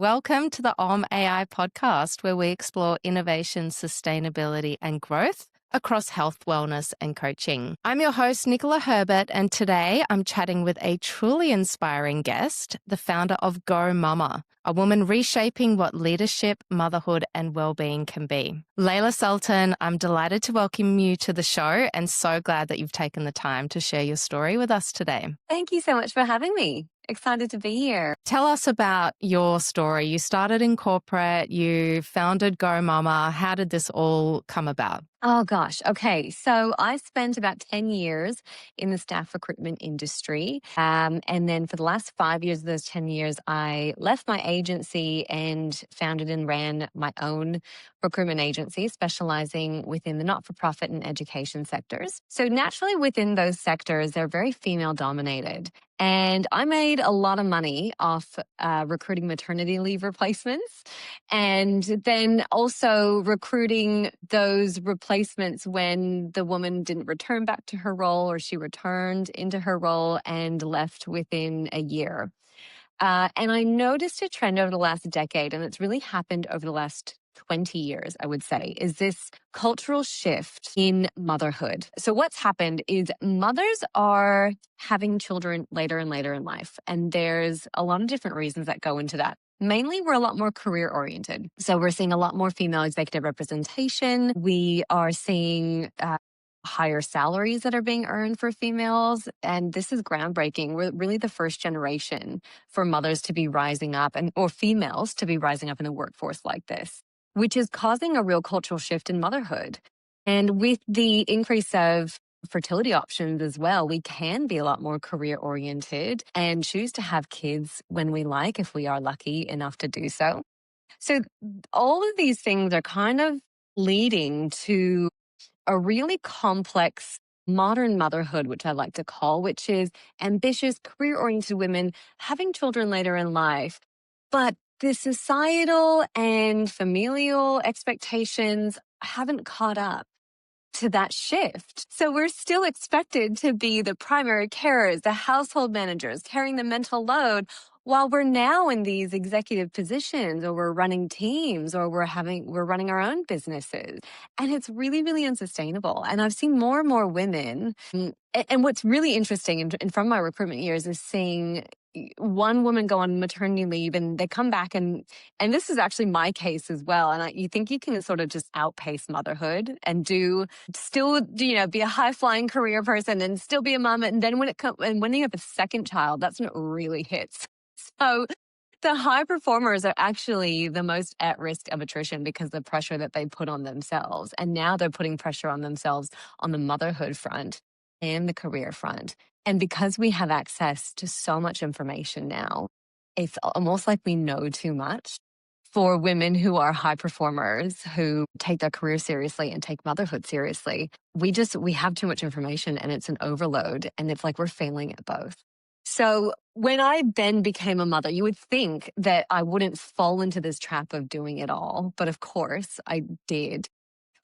Welcome to the AI podcast, where we explore innovation, sustainability, and growth across health, wellness, and coaching. I'm your host, Nicola Herbert, and today I'm chatting with a truly inspiring guest, the founder of Go Mama, a woman reshaping what leadership, motherhood, and well-being can be. Laila Sultan, I'm delighted to welcome you to the show and so glad that you've taken the time to share your story with us today. Thank you so much for having me. Excited to be here. Tell us about your story. You started in corporate, you founded Go Mama. How did this all come about? Oh gosh. Okay. So I spent about 10 years in the staff recruitment industry. And then for the last 5 years of those 10 years, I left my agency and founded and ran my own recruitment agency, specializing within the not-for-profit and education sectors. So naturally within those sectors, they're very female dominated. And I made a lot of money off recruiting maternity leave replacements and then also recruiting those replacements when the woman didn't return back to her role or she returned into her role and left within a year. And I noticed a trend over the last decade, and it's really happened over the last 20 years, I would say, is this cultural shift in motherhood. So what's happened is mothers are having children later and later in life. And there's a lot of different reasons that go into that. Mainly, we're a lot more career oriented. So we're seeing a lot more female executive representation. We are seeing higher salaries that are being earned for females. And this is groundbreaking. We're really the first generation for mothers to be rising up or females to be rising up in the workforce like this, which is causing a real cultural shift in motherhood. And with the increase of fertility options as well, we can be a lot more career oriented and choose to have kids when we like, if we are lucky enough to do so. So all of these things are kind of leading to a really complex modern motherhood, which I like to call, which is ambitious, career-oriented women having children later in life. But the societal and familial expectations haven't caught up to that shift. So we're still expected to be the primary carers, the household managers, carrying the mental load, while we're now in these executive positions, or we're running teams, or we're running our own businesses. And it's really, really unsustainable. And I've seen more and more women. And what's really interesting and from my recruitment years is seeing one woman go on maternity leave and they come back and this is actually my case as well. And you think you can sort of just outpace motherhood and still be a high flying career person and still be a mom. And then when you have a second child, that's when it really hits. So the high performers are actually the most at risk of attrition because of the pressure that they put on themselves. And now they're putting pressure on themselves on the motherhood front and the career front. And because we have access to so much information now, it's almost like we know too much for women who are high performers, who take their career seriously and take motherhood seriously. We have too much information and it's an overload, and it's like we're failing at both. So when I then became a mother, you would think that I wouldn't fall into this trap of doing it all. But of course I did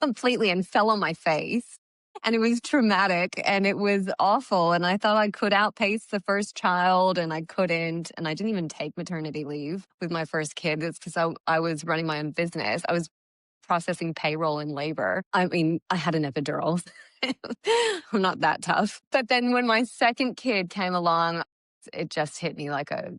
completely and fell on my face. And it was traumatic and it was awful. And I thought I could outpace the first child and I couldn't. And I didn't even take maternity leave with my first kid. It's because I was running my own business. I was processing payroll in labor. I mean, I had an epidural. I'm not that tough. But then when my second kid came along, it just hit me like a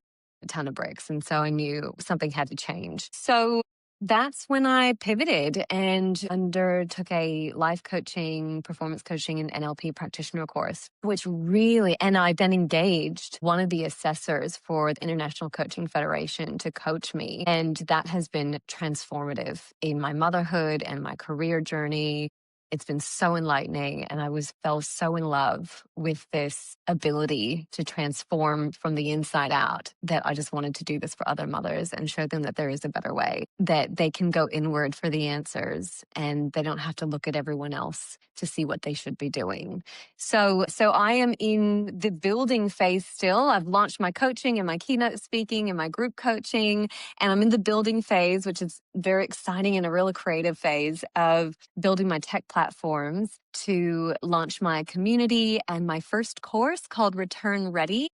ton of bricks. And so I knew something had to change. So that's when I pivoted and undertook a life coaching, performance coaching, and NLP practitioner course, and I then engaged one of the assessors for the International Coaching Federation to coach me. And that has been transformative in my motherhood and my career journey. It's been so enlightening, and I fell so in love with this ability to transform from the inside out that I just wanted to do this for other mothers and show them that there is a better way, that they can go inward for the answers and they don't have to look at everyone else to see what they should be doing. So I am in the building phase still. I've launched my coaching and my keynote speaking and my group coaching, and I'm in the building phase, which is very exciting and a really creative phase of building my tech platforms to launch my community and my first course called Return Ready,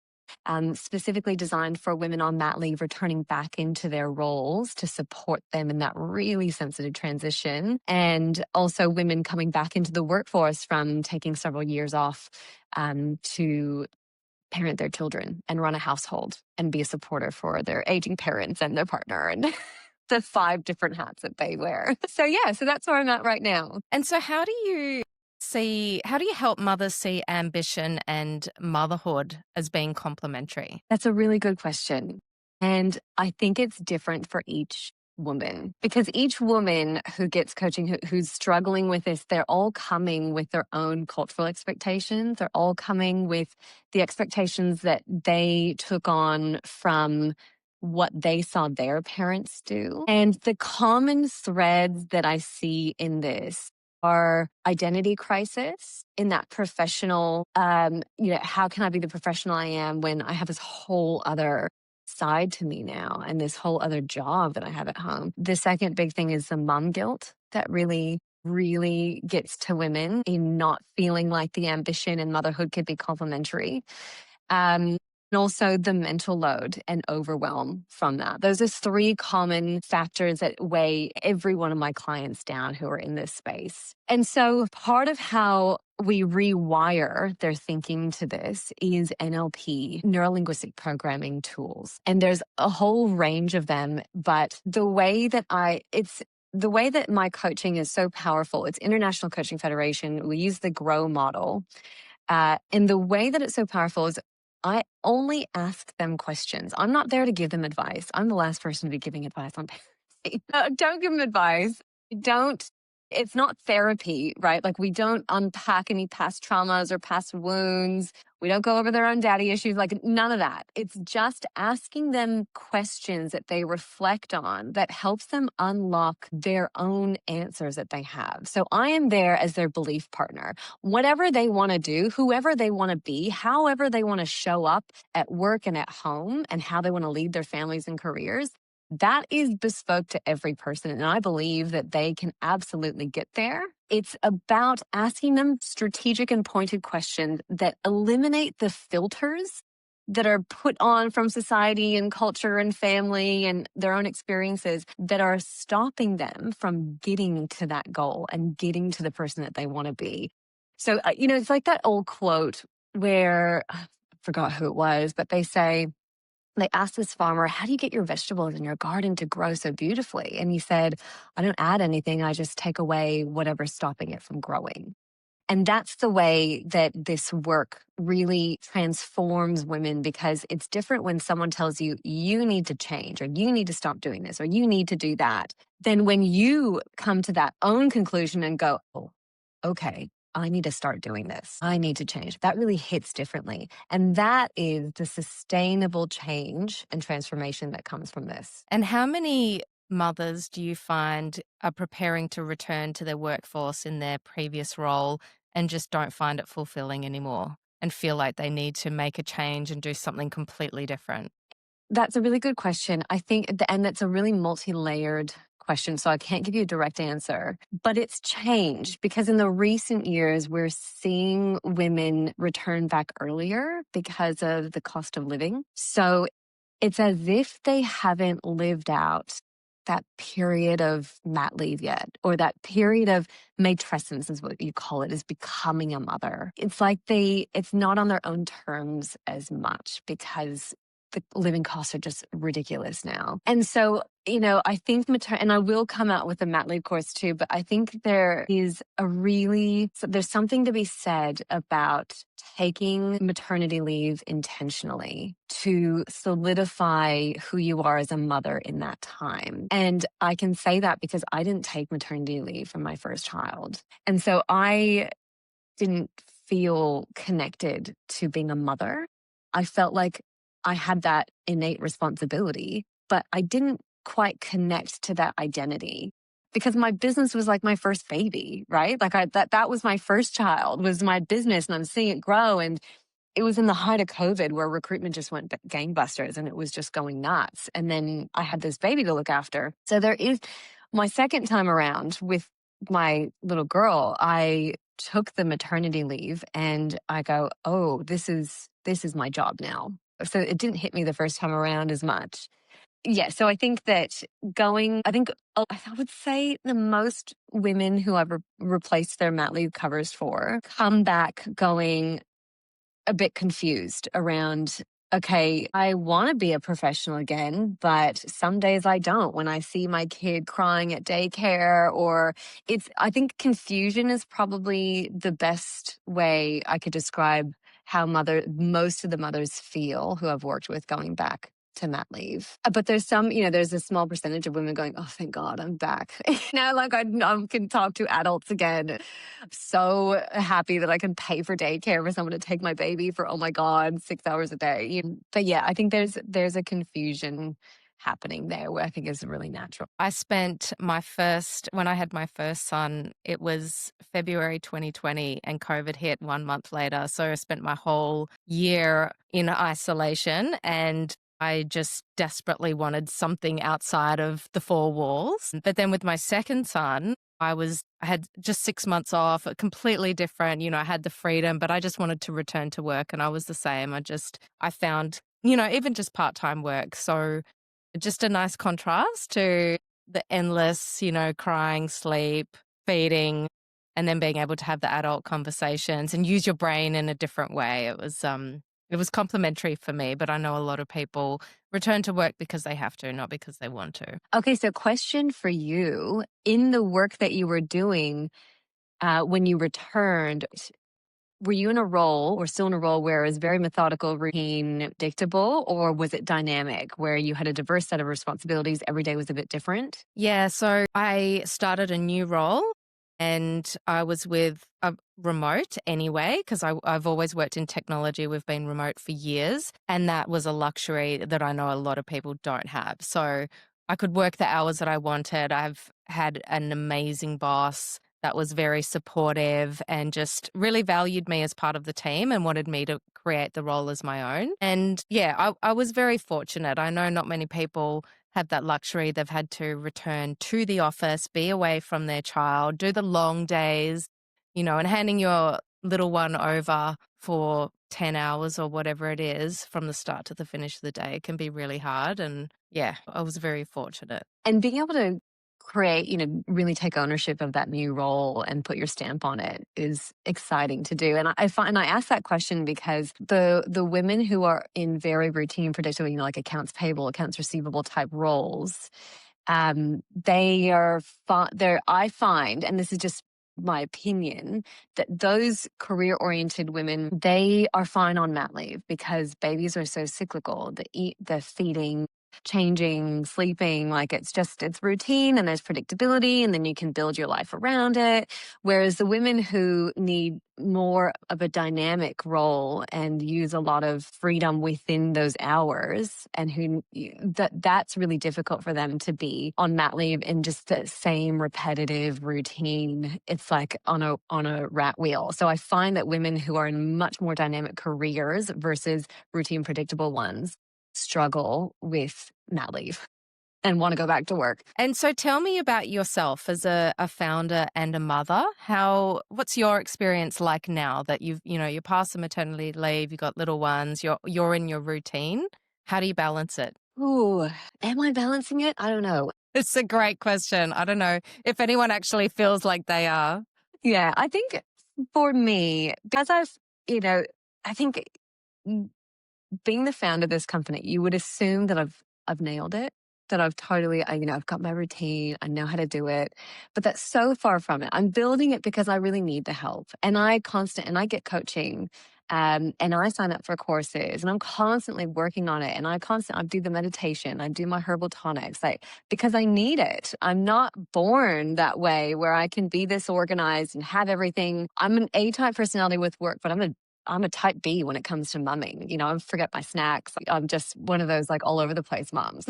specifically designed for women on mat leave returning back into their roles to support them in that really sensitive transition. And also women coming back into the workforce from taking several years off to parent their children and run a household and be a supporter for their aging parents and their partner and the 5 different hats that they wear. So yeah, so that's where I'm at right now. And so how do you help mothers see ambition and motherhood as being complementary? That's a really good question. And I think it's different for each woman because each woman who gets coaching, who's struggling with this, they're all coming with their own cultural expectations. They're all coming with the expectations that they took on from what they saw their parents do. And the common threads that I see in this are identity crisis in that professional, how can I be the professional I am when I have this whole other side to me now and this whole other job that I have at home. The second big thing is the mom guilt that really, really gets to women in not feeling like the ambition and motherhood could be complementary. And also the mental load and overwhelm from that. Those are 3 common factors that weigh every one of my clients down who are in this space. And so part of how we rewire their thinking to this is NLP, neuro-linguistic programming tools. And there's a whole range of them, but the way that my coaching is so powerful, it's International Coaching Federation. We use the GROW model. And the way that it's so powerful is I only ask them questions. I'm not there to give them advice. I'm the last person to be giving advice on parenting. Don't give them advice. It's not therapy, right? Like we don't unpack any past traumas or past wounds. We don't go over their own daddy issues, like none of that. It's just asking them questions that they reflect on that helps them unlock their own answers that they have. So I am there as their belief partner. Whatever they want to do, whoever they want to be, however they want to show up at work and at home, and how they want to lead their families and careers, that is bespoke to every person. And I believe that they can absolutely get there. It's about asking them strategic and pointed questions that eliminate the filters that are put on from society and culture and family and their own experiences that are stopping them from getting to that goal and getting to the person that they want to be. So, it's like that old quote where I forgot who it was, but they asked this farmer, how do you get your vegetables in your garden to grow so beautifully? And he said, I don't add anything. I just take away whatever's stopping it from growing. And that's the way that this work really transforms women, because it's different when someone tells you, you need to change, or you need to stop doing this, or you need to do that, than when you come to that own conclusion and go, oh, okay, I need to start doing this. I need to change. That really hits differently. And that is the sustainable change and transformation that comes from this. And how many mothers do you find are preparing to return to their workforce in their previous role and just don't find it fulfilling anymore and feel like they need to make a change and do something completely different? That's a really good question. I think, and that's a really multi-layered question, so I can't give you a direct answer, but it's changed because in the recent years, we're seeing women return back earlier because of the cost of living. So it's as if they haven't lived out that period of mat leave yet, or that period of matrescence is what you call it, is becoming a mother. It's like it's not on their own terms as much because the living costs are just ridiculous now. And so, I think and I will come out with a mat leave course too, but I think there's something to be said about taking maternity leave intentionally to solidify who you are as a mother in that time. And I can say that because I didn't take maternity leave from my first child. And so I didn't feel connected to being a mother. I felt like I had that innate responsibility, but I didn't quite connect to that identity because my business was like my first baby, right? Like that was my first child, was my business, and I'm seeing it grow. And it was in the height of COVID where recruitment just went gangbusters and it was just going nuts. And then I had this baby to look after. So there is my second time around with my little girl, I took the maternity leave and I go, oh, this is my job now. So it didn't hit me the first time around as much. Yeah, so I think that I would say the most women who I've replaced their mat leave covers for come back going a bit confused around, okay, I want to be a professional again, but some days I don't when I see my kid crying at daycare I think confusion is probably the best way I could describe how most of the mothers feel who I've worked with going back to mat leave. But there's a small percentage of women going, oh, thank God I'm back. Now, like I can talk to adults again. I'm so happy that I can pay for daycare for someone to take my baby for, oh my God, 6 hours a day. But yeah, I think there's a confusion happening there where I think is really natural. I spent when I had my first son, it was February 2020 and COVID hit 1 month later. So I spent my whole year in isolation and I just desperately wanted something outside of the four walls. But then with my second son, I had just 6 months off, completely different. I had the freedom, but I just wanted to return to work and I was the same. I found, even just part-time work. So just a nice contrast to the endless, crying, sleep, feeding, and then being able to have the adult conversations and use your brain in a different way. It was complimentary for me, but I know a lot of people return to work because they have to, not because they want to. Okay, so question for you. In the work that you were doing when you returned, were you in a role or still in a role where it was very methodical, routine, predictable, or was it dynamic where you had a diverse set of responsibilities? Every day was a bit different? Yeah, so I started a new role and I was with a remote anyway, because I've always worked in technology. We've been remote for years, and that was a luxury that I know a lot of people don't have. So I could work the hours that I wanted. I've had an amazing boss that was very supportive and just really valued me as part of the team and wanted me to create the role as my own. And yeah, I was very fortunate. I know not many people have that luxury. They've had to return to the office, be away from their child, do the long days, and handing your little one over for 10 hours or whatever it is from the start to the finish of the day can be really hard. And yeah, I was very fortunate. And being able to create, really take ownership of that new role and put your stamp on it is exciting to do. And I ask that question because the women who are in very routine, predictable, like accounts payable, accounts receivable type roles, I find, and this is just my opinion, that those career oriented women, they are fine on mat leave because babies are so cyclical. The feeding, changing, sleeping, like it's routine and there's predictability and then you can build your life around it. Whereas the women who need more of a dynamic role and use a lot of freedom within those hours and that's really difficult for them to be on mat leave in just the same repetitive routine. It's like on a rat wheel. So I find that women who are in much more dynamic careers versus routine predictable ones struggle with mat leave and want to go back to work. And so tell me about yourself as a founder and a mother. What's your experience like now that you're past the maternity leave, you've got little ones, you're in your routine? How do you balance it? Ooh, am I balancing it? I don't know. It's a great question. I don't know if anyone actually feels like they are. Yeah, I think for me, because I think being the founder of this company, you would assume that I've nailed it, that I've totally, I've got my routine, I know how to do it, but that's so far from it. I'm building it because I really need the help, and I get coaching, and I sign up for courses, and I'm constantly working on it, and I do the meditation, I do my herbal tonics, because I need it. I'm not born that way where I can be this organized and have everything. I'm an A-type personality with work, but I'm a type B when it comes to mumming. I forget my snacks. I'm just one of those like all over the place moms.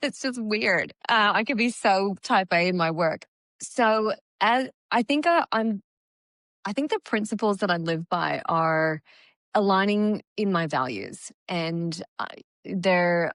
It's just weird. I could be so type A in my work. So I think the principles that I live by are aligning in my values. And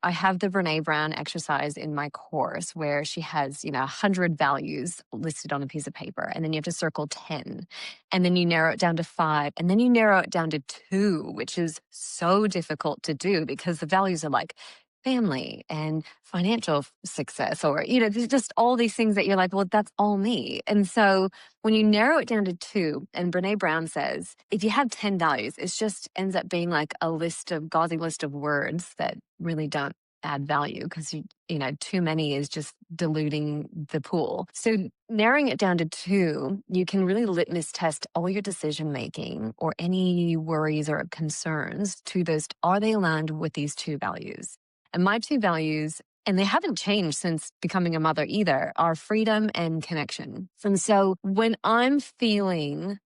I have the Brene Brown exercise in my course where she has, 100 values listed on a piece of paper, and then you have to circle 10, and then you narrow it down to 5, and then you narrow it down to 2, which is so difficult to do because the values are like family and financial success, or, there's just all these things that you're like, well, that's all me. And so when you narrow it down to 2, and Brene Brown says, if you have 10 values, it just ends up being like a gauzy list of words that really don't add value because, too many is just diluting the pool. So narrowing it down to 2, you can really litmus test all your decision making or any worries or concerns to those. Are they aligned with these 2 values? And my 2 values, and they haven't changed since becoming a mother either, are freedom and connection. And so when I'm feeling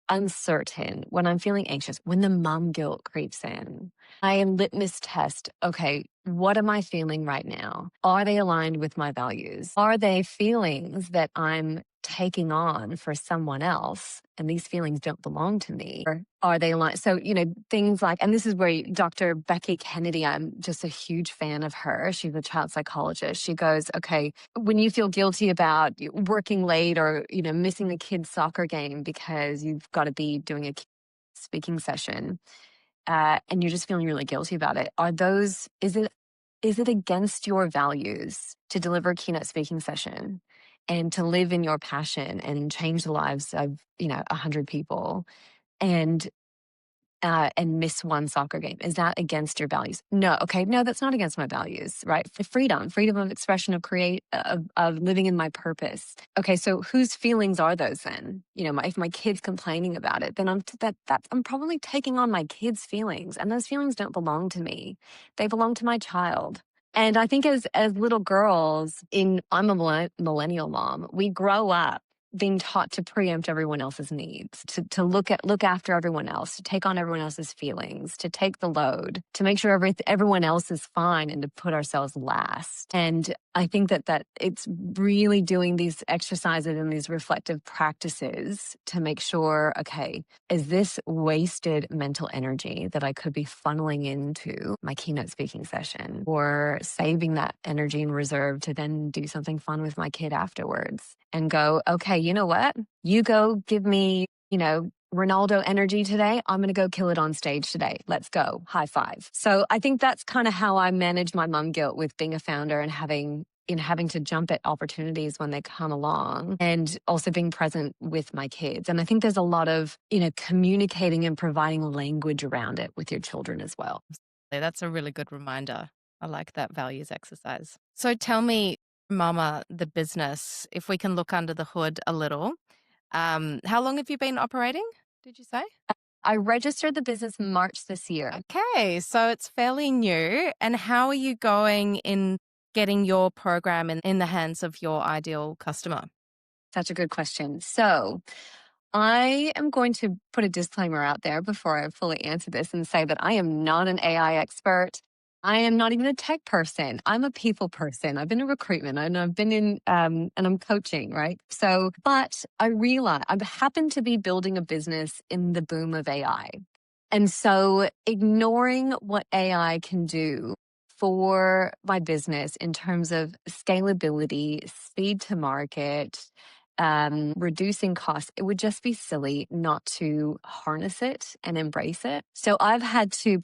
uncertain, when I'm feeling anxious, when the mom guilt creeps in, I litmus test, okay, what am I feeling right now? Are they aligned with my values? Are they feelings that I'm taking on for someone else and these feelings don't belong to me? Or are they aligned? So, things like, and this is where Dr. Becky Kennedy, I'm just a huge fan of her. She's a child psychologist. She goes, okay, when you feel guilty about working late or, missing the kid's soccer game because you've got to be doing a speaking session, and you're just feeling really guilty about it, is it against your values to deliver a keynote speaking session and to live in your passion and change the lives of 100 people and miss one soccer game? Is that against your values? No. Okay. No, that's not against my values, right? Freedom of expression, of living in my purpose. Okay. So whose feelings are those then? If my kid's complaining about it, then I'm probably taking on my kid's feelings, and those feelings don't belong to me. They belong to my child. And I think as little girls, I'm a millennial mom, we grow up being taught to preempt everyone else's needs, to look after everyone else, to take on everyone else's feelings, to take the load, to make sure everyone else is fine, and to put ourselves last. And I think that it's really doing these exercises and these reflective practices to make sure, okay, is this wasted mental energy that I could be funneling into my keynote speaking session, or saving that energy in reserve to then do something fun with my kid afterwards? And go, okay, you know what? You go give me, Ronaldo energy today. I'm going to go kill it on stage today. Let's go. High five. So I think that's kind of how I manage my mom guilt with being a founder and having to jump at opportunities when they come along, and also being present with my kids. And I think there's a lot of, communicating and providing language around it with your children as well. That's a really good reminder. I like that values exercise. So tell me, Mama, the business, if we can look under the hood a little, how long have you been operating, did you say? I registered the business March this year. Okay, so it's fairly new. And how are you going in getting your program in the hands of your ideal customer? Such a good question. So I am going to put a disclaimer out there before I fully answer this and say that I am not an AI expert. I am not even a tech person. I'm a people person. I've been in recruitment, and I've been in, and I'm coaching, right? So, but I realize I happen to be building a business in the boom of AI. And so ignoring what AI can do for my business in terms of scalability, speed to market, reducing costs, it would just be silly not to harness it and embrace it. So I've had to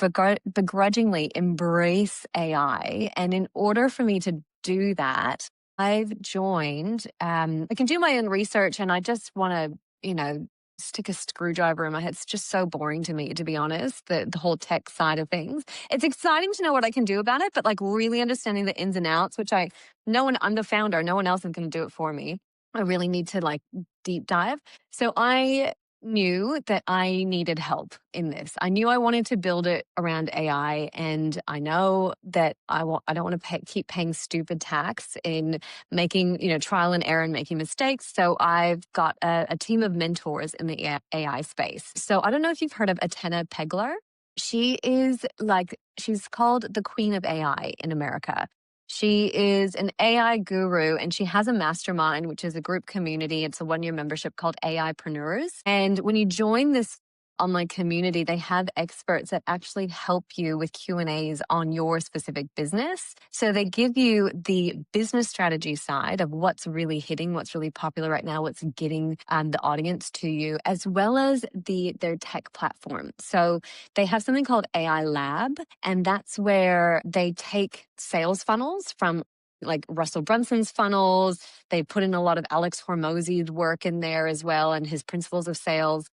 begrudgingly embrace AI. And in order for me to do that, I've joined, I can do my own research, and I just want to, stick a screwdriver in my head. It's just so boring to me, to be honest, the whole tech side of things. It's exciting to know what I can do about it, but like really understanding the ins and outs, which I'm the founder, no one else is going to do it for me. I really need to like deep dive. So I knew that I needed help in this. I knew I wanted to build it around AI, and I know that I don't want to keep paying stupid tax in making, trial and error and making mistakes. So I've got a team of mentors in the AI space. So I don't know if you've heard of Atena Pegler. She's called the Queen of AI in America. She is an AI guru, and she has a mastermind, which is a group community. It's a 1-year membership called AIpreneurs. And when you join this online community, they have experts that actually help you with Q&As on your specific business. So they give you the business strategy side of what's really hitting, what's really popular right now, what's getting the audience to you, as well as their tech platform. So they have something called AI Lab, and that's where they take sales funnels from like Russell Brunson's funnels. They put in a lot of Alex Hormozy's work in there as well, and his principles of sales.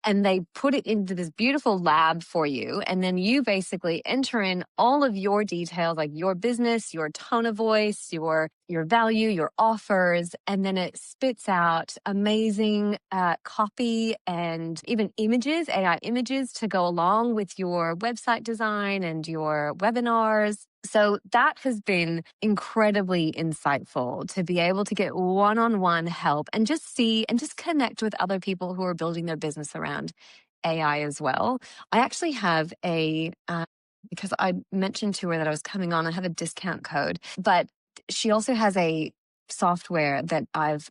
And they put it into this beautiful lab for you. And then you basically enter in all of your details, like your business, your tone of voice, your value, your offers. And then it spits out amazing copy and even images, AI images to go along with your website design and your webinars. So that has been incredibly insightful to be able to get one-on-one help and just see and just connect with other people who are building their business around AI as well. I actually have because I mentioned to her that I was coming on, I have a discount code, but she also has a software that I've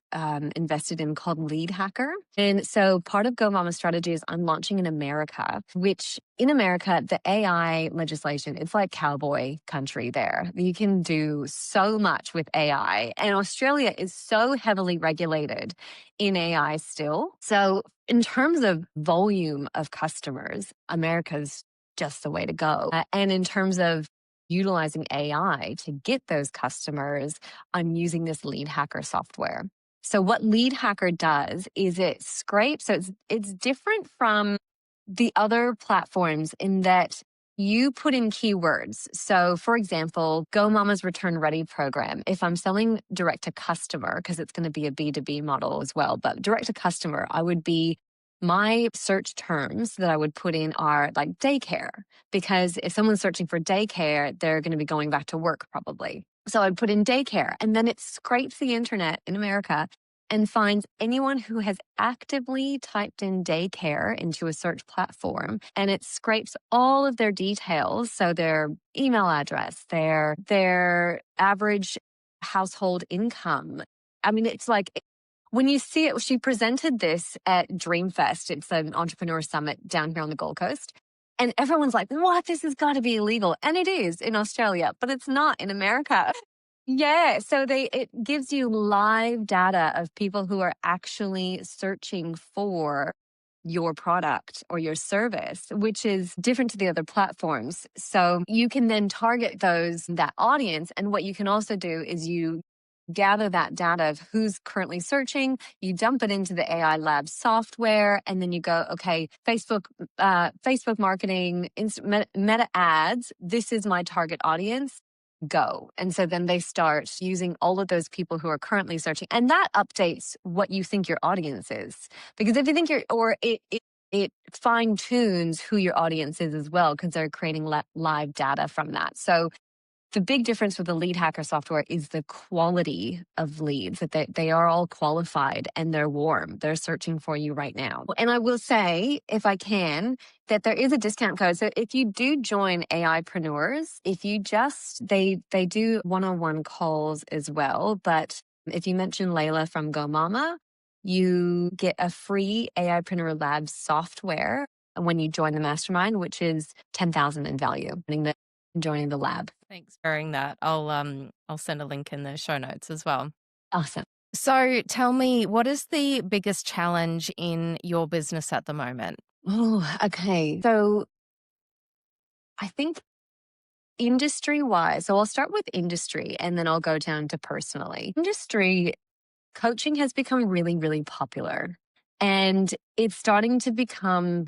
invested in called Lead Hacker. And so part of Go Mama strategy is I'm launching in America, which in America, the AI legislation, it's like cowboy country there. You can do so much with AI. And Australia is so heavily regulated in AI still. So in terms of volume of customers, America's just the way to go. And in terms of utilizing AI to get those customers, I'm using this Lead Hacker software. So what Lead Hacker does is it scrapes. So it's different from the other platforms in that you put in keywords. So for example, Go Mama's Return Ready program. If I'm selling direct to customer, because it's going to be a B2B model as well, but direct to customer, my search terms that I would put in are like daycare, because if someone's searching for daycare, they're going to be going back to work probably. So I'd put in daycare, and then it scrapes the internet in America and finds anyone who has actively typed in daycare into a search platform, and it scrapes all of their details. So their email address, their average household income. I mean, it's like, when you see it, she presented this at Dreamfest. It's an entrepreneur summit down here on the Gold Coast. And everyone's like, what? This has got to be illegal. And it is in Australia, but it's not in America. Yeah. So it gives you live data of people who are actually searching for your product or your service, which is different to the other platforms. So you can then target that audience. And what you can also do is you gather that data of who's currently searching, you dump it into the AI Lab software, and then you go, okay, Facebook marketing, Meta ads, this is my target audience, go. And so then they start using all of those people who are currently searching, and that updates what you think your audience is. Because if you think it fine tunes who your audience is as well, because they're creating live data from that. So the big difference with the Lead Hacker software is the quality of leads, that they are all qualified and they're warm. They're searching for you right now. And I will say, if I can, that there is a discount code. So if you do join AIpreneurs, they do one-on-one calls as well. But if you mention Laila from Go Mama, you get a free AIpreneur Lab software when you join the mastermind, which is $10,000 in value. Joining the lab. Thanks for sharing that. I'll send a link in the show notes as well. Awesome. So tell me, what is the biggest challenge in your business at the moment? Oh, okay. So I think industry-wise, so I'll start with industry and then I'll go down to personally. Industry coaching has become really, really popular, and it's starting to become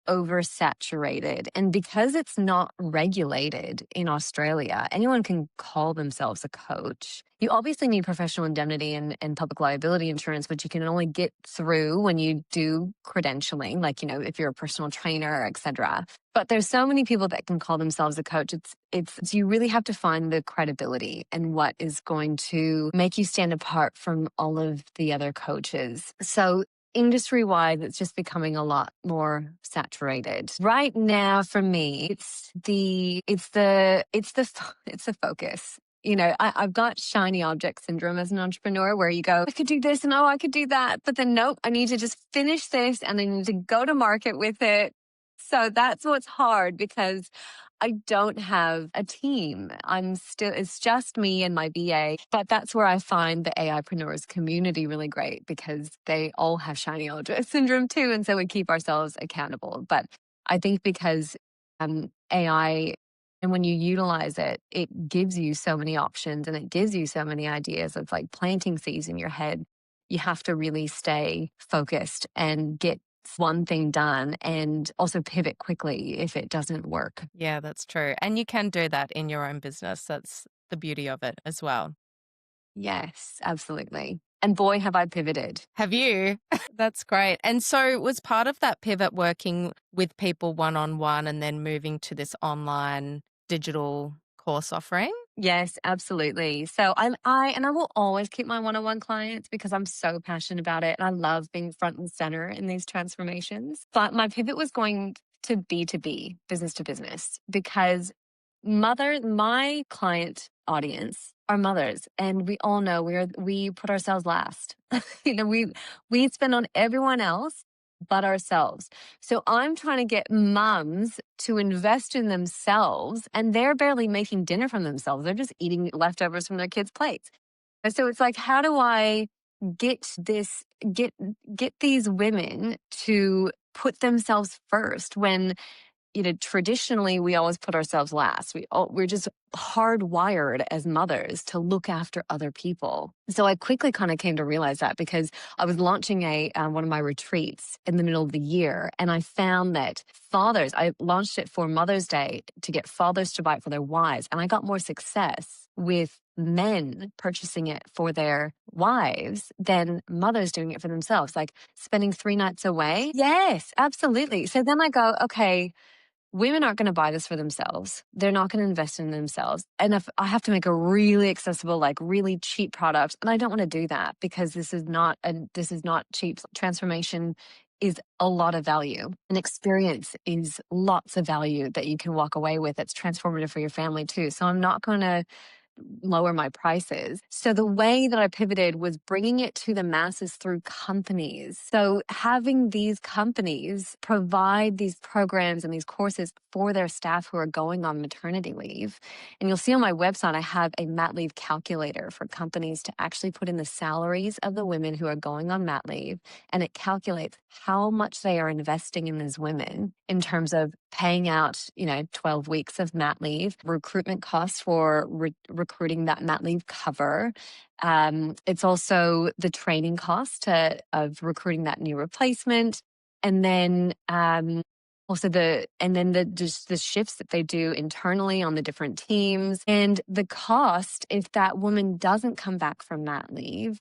oversaturated. And because it's not regulated in Australia, anyone can call themselves a coach. You obviously need professional indemnity and public liability insurance, which you can only get through when you do credentialing, like, if you're a personal trainer, etc. But there's so many people that can call themselves a coach. It's you really have to find the credibility and what is going to make you stand apart from all of the other coaches. So industry-wide, it's just becoming a lot more saturated. Right now, for me, it's the focus. I've got shiny object syndrome as an entrepreneur where you go, I could do this and oh, I could do that. But then, nope, I need to just finish this and I need to go to market with it. So that's what's hard because I don't have a team. It's just me and my VA. But that's where I find the AIpreneurs community really great because they all have shiny object syndrome too. And so we keep ourselves accountable. But I think because AI, and when you utilize it, it gives you so many options and it gives you so many ideas. It's like planting seeds in your head. You have to really stay focused and get one thing done and also pivot quickly if it doesn't work. Yeah, that's true. And you can do that in your own business. That's the beauty of it as well. Yes, absolutely. And boy, have I pivoted. Have you? That's great. And so was part of that pivot working with people one-on-one and then moving to this online digital course offering? Yes, absolutely. So I will always keep my one-on-one clients because I'm so passionate about it and I love being front and center in these transformations. But my pivot was going to B2B, business to business, because my client audience are mothers, and we all know we put ourselves last. We spend on everyone else but ourselves. So I'm trying to get mums to invest in themselves, and they're barely making dinner from themselves. They're just eating leftovers from their kids' plates. And so it's like, how do I get get these women to put themselves first when traditionally we always put ourselves last. We're just hardwired as mothers to look after other people. So I quickly kind of came to realize that because I was launching one of my retreats in the middle of the year, and I found that I launched it for Mother's Day to get fathers to buy it for their wives, and I got more success with men purchasing it for their wives than mothers doing it for themselves, like spending 3 nights away. Yes, absolutely. So then I go, okay, women aren't going to buy this for themselves. They're not going to invest in themselves. And if I have to make a really accessible, like really cheap product, and I don't want to do that because this is not cheap. Transformation is a lot of value. An experience is lots of value that you can walk away with. That's transformative for your family too. So I'm not going to lower my prices. So the way that I pivoted was bringing it to the masses through companies. So having these companies provide these programs and these courses for their staff who are going on maternity leave. And you'll see on my website, I have a mat leave calculator for companies to actually put in the salaries of the women who are going on mat leave. And it calculates how much they are investing in these women in terms of paying out, 12 weeks of mat leave, recruitment costs for recruiting that mat leave cover. It's also the training cost of recruiting that new replacement. And then also the shifts that they do internally on the different teams, and the cost if that woman doesn't come back from mat leave,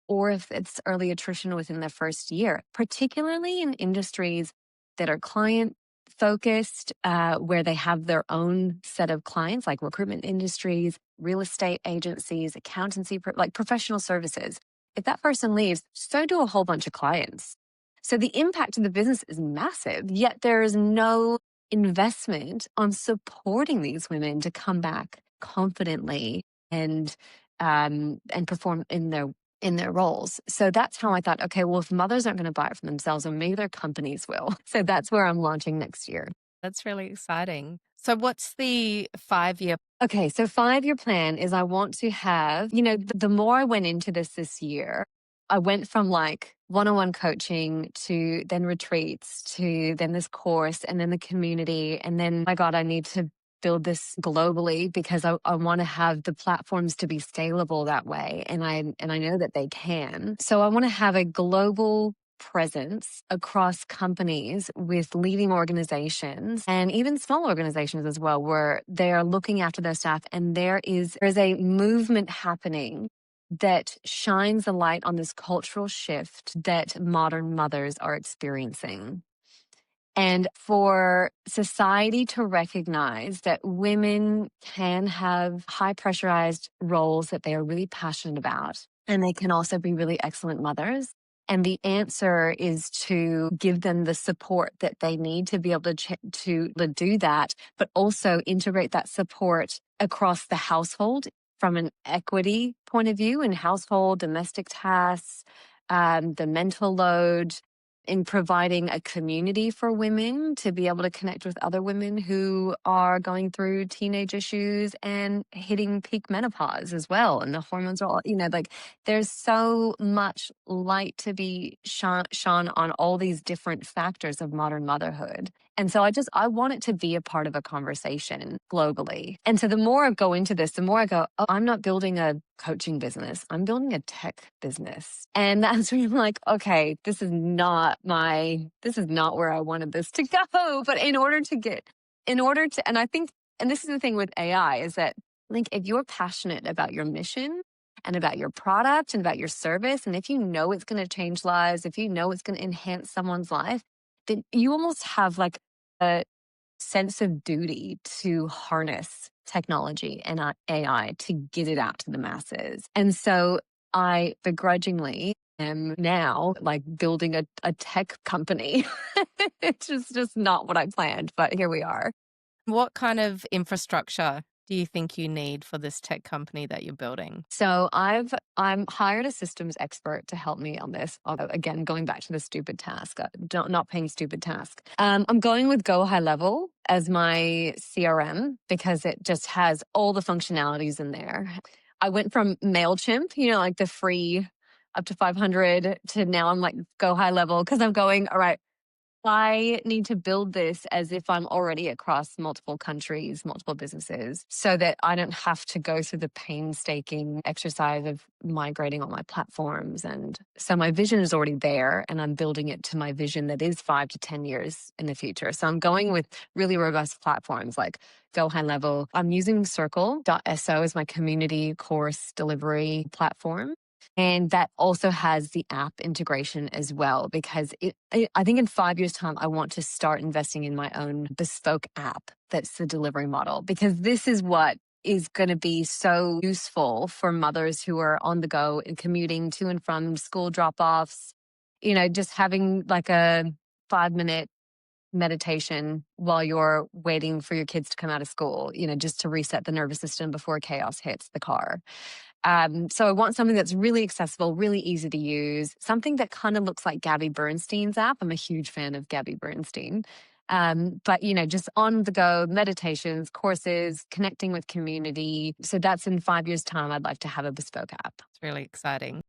or if it's early attrition within the first year, particularly in industries that are client focused, where they have their own set of clients, like recruitment industries, real estate agencies, accountancy, like professional services. If that person leaves, so do a whole bunch of clients. So the impact of the business is massive, yet there is no investment on supporting these women to come back confidently and perform in their roles. So that's how I thought, okay, well, if mothers aren't going to buy it for themselves, then maybe their companies will. So that's where I'm launching next year. That's really exciting. So what's the 5-year? Okay, so 5-year plan is I want to have, the more I went into this year, I went from like one-on-one coaching to then retreats to then this course and then the community. And then, my God, I need to build this globally because I want to have the platforms to be scalable that way. And I know that they can. So I want to have a global presence across companies with leading organizations and even small organizations as well, where they are looking after their staff. And there's a movement happening that shines a light on this cultural shift that modern mothers are experiencing. And for society to recognize that women can have high pressurized roles that they are really passionate about, and they can also be really excellent mothers. And the answer is to give them the support that they need to be able to do that, but also integrate that support across the household from an equity point of view in household, domestic tasks, the mental load, in providing a community for women to be able to connect with other women who are going through teenage issues and hitting peak menopause as well. And the hormones are all, like there's so much light to be shone on all these different factors of modern motherhood. And so I want it to be a part of a conversation globally. And so the more I go into this, the more I go, oh, I'm not building a coaching business. I'm building a tech business. And that's when I'm like, okay, this is not where I wanted this to go. But and I think, and this is the thing with AI is that I think if you're passionate about your mission and about your product and about your service, and if you know it's going to change lives, if you know it's going to enhance someone's life, then you almost have like a sense of duty to harness technology and AI to get it out to the masses. And so I begrudgingly am now like building a tech company. It's just not what I planned, but here we are. What kind of infrastructure do you think you need for this tech company that you're building? So I'm hired a systems expert to help me on this. Although again, going back to the stupid task, not paying stupid task. I'm going with Go High Level as my CRM because it just has all the functionalities in there. I went from MailChimp, like the free up to 500 to now I'm like Go High Level because I'm going, all right, I need to build this as if I'm already across multiple countries, multiple businesses, so that I don't have to go through the painstaking exercise of migrating all my platforms. And so my vision is already there and I'm building it to my vision that is 5 to 10 years in the future. So I'm going with really robust platforms like Go High Level. I'm using Circle.so as my community course delivery platform. And that also has the app integration as well, because I think in 5 years' time, I want to start investing in my own bespoke app that's the delivery model, because this is what is going to be so useful for mothers who are on the go and commuting to and from school drop-offs, just having like a 5-minute meditation while you're waiting for your kids to come out of school, just to reset the nervous system before chaos hits the car. So I want something that's really accessible, really easy to use, something that kind of looks like Gabby Bernstein's app. I'm a huge fan of Gabby Bernstein. But, just on the go meditations, courses, connecting with community. So that's in 5 years' time, I'd like to have a bespoke app. It's really exciting.